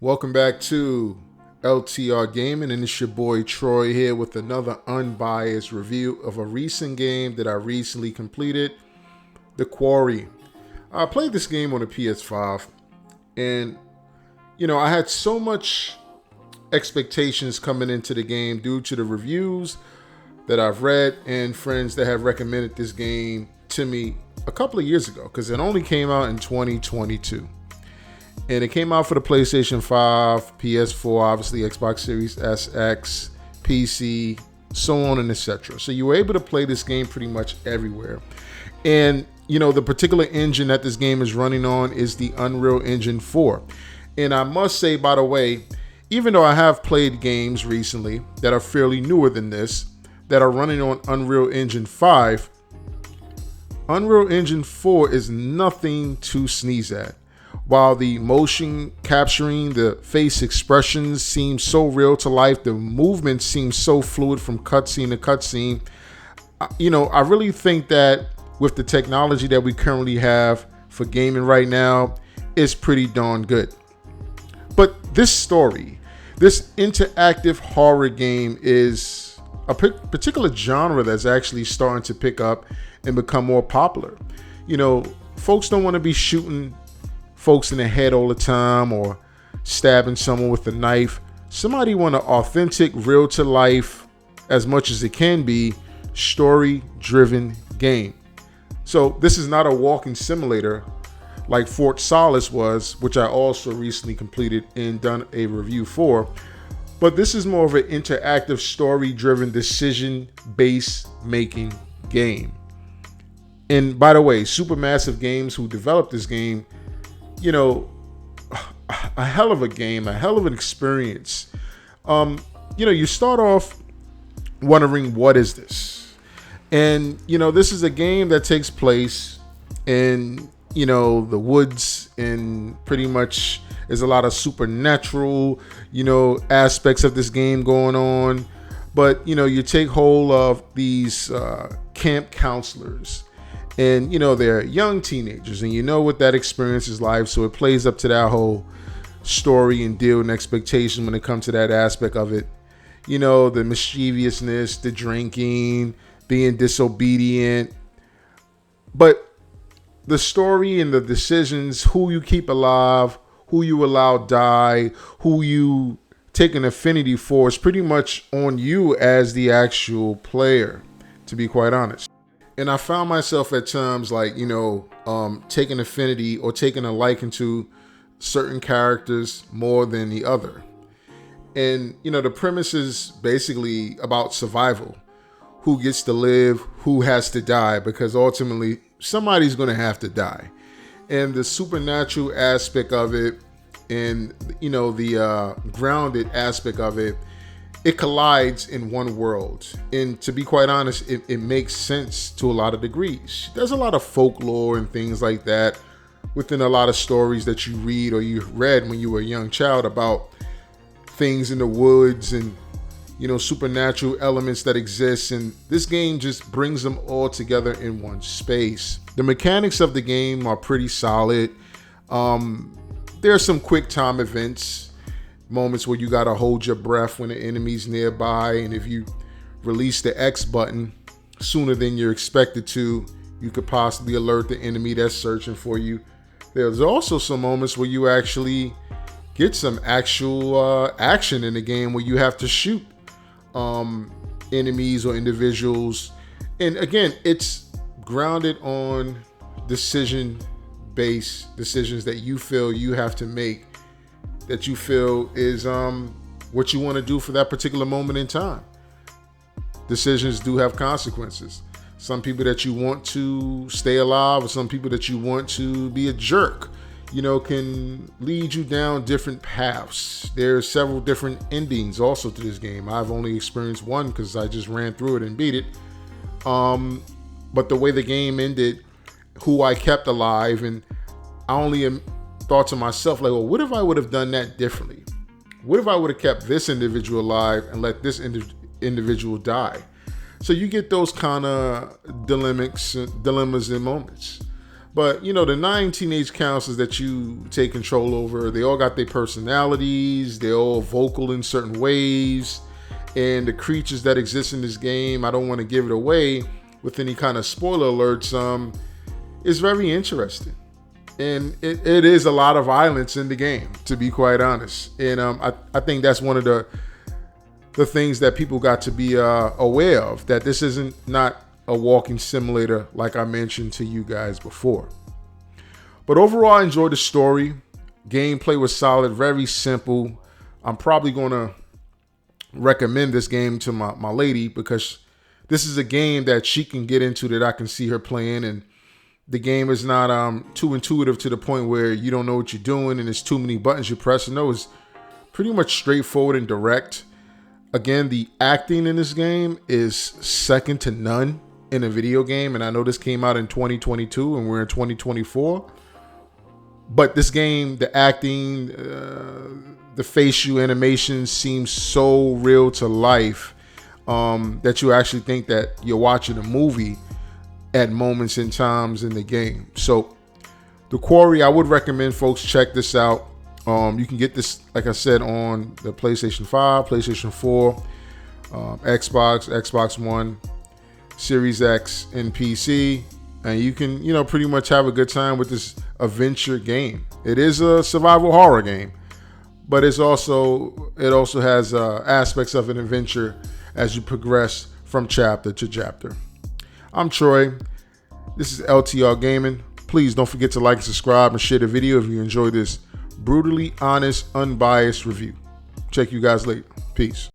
Welcome back to LTR Gaming, and it's your boy Troy here with another unbiased review of a recent game that I recently completed, the Quarry. I played this game on the PS5, and I had so much expectations coming into the game due to the reviews that I've read and friends that have recommended this game to me a couple of years ago, because it only came out in 2022. And it came out for the PlayStation 5, PS4, obviously Xbox Series SX, PC, so on and etc. So you were able to play this game pretty much everywhere. And, the particular engine that this game is running on is the Unreal Engine 4. And I must say, by the way, even though I have played games recently that are fairly newer than this, that are running on Unreal Engine 5, Unreal Engine 4 is nothing to sneeze at. While the motion capturing, the face expressions seem so real to life, the movement seems so fluid from cutscene to cutscene. I really think that with the technology that we currently have for gaming right now, it's pretty darn good. But this story, this interactive horror game is a particular genre that's actually starting to pick up and become more popular. Folks don't want to be shooting folks in the head all the time or stabbing someone with a knife. Somebody want an authentic, real to life, as much as it can be, story driven game. So this is not a walking simulator like Fort Solace was, which I also recently completed and done a review for, but this is more of an interactive, story driven, decision based making game. And by the way, Supermassive Games, who developed this game, a hell of a game, a hell of an experience. You start off wondering, what is this? And, this is a game that takes place in, the woods, and pretty much there's a lot of supernatural, aspects of this game going on. But, you take hold of these camp counselors. And, they're young teenagers, and what that experience is like. So it plays up to that whole story and deal and expectation when it comes to that aspect of it. The mischievousness, the drinking, being disobedient. But the story and the decisions, who you keep alive, who you allow die, who you take an affinity for, is pretty much on you as the actual player, to be quite honest. And I found myself at times taking affinity or taking a liking to certain characters more than the other. And, the premise is basically about survival. Who gets to live, who has to die, because ultimately somebody's going to have to die. And the supernatural aspect of it and, the grounded aspect of it, it collides in one world. And to be quite honest, it makes sense to a lot of degrees. There's a lot of folklore and things like that within a lot of stories that you read or you read when you were a young child about things in the woods and, supernatural elements that exist. And this game just brings them all together in one space. The mechanics of the game are pretty solid. There are some quick time events, moments where you got to hold your breath when the enemy's nearby, and if you release the X button sooner than you're expected to, you could possibly alert the enemy that's searching for you. There's also some moments where you actually get some actual action in the game where you have to shoot enemies or individuals. And again, it's grounded on decision-based decisions that you feel you have to make, that you feel is what you want to do for that particular moment in time. Decisions do have consequences. Some people that you want to stay alive, or some people that you want to be a jerk, can lead you down different paths. There's several different endings also to this game. I've only experienced one because I just ran through it and beat it. But the way the game ended, who I kept alive, and I only thought to myself, well, what if I would have done that differently? What if I would have kept this individual alive and let this individual die? So you get those kind of dilemmas and moments. But you know, the 9 teenage counselors that you take control over, they all got their personalities. They're all vocal in certain ways, and the creatures that exist in this game, I don't want to give it away with any kind of spoiler alerts. Is very interesting, and it is a lot of violence in the game, to be quite honest. And I think that's one of the things that people got to be aware of, that this isn't not a walking simulator like I mentioned to you guys before. But overall, I enjoyed the story. Gameplay was solid, very simple. I'm probably going to recommend this game to my lady, because this is a game that she can get into, that I can see her playing, and the game is not too intuitive to the point where you don't know what you're doing and there's too many buttons you press. No, it's pretty much straightforward and direct. Again, the acting in this game is second to none in a video game, and I know this came out in 2022 and we're in 2024, but this game, the acting, the facial animation seems so real to life that you actually think that you're watching a movie at moments and times in the game. So the Quarry, I would recommend folks check this out. You can get this, like I said, on the PlayStation 5, PlayStation 4, Xbox, Xbox One, Series X, and PC. And you can, you know, pretty much have a good time with this adventure game. It is a survival horror game, but it also has aspects of an adventure as you progress from chapter to chapter. I'm Troy. This is LTR Gaming. Please don't forget to like and subscribe and share the video if you enjoy this brutally honest, unbiased review. Check you guys later. Peace.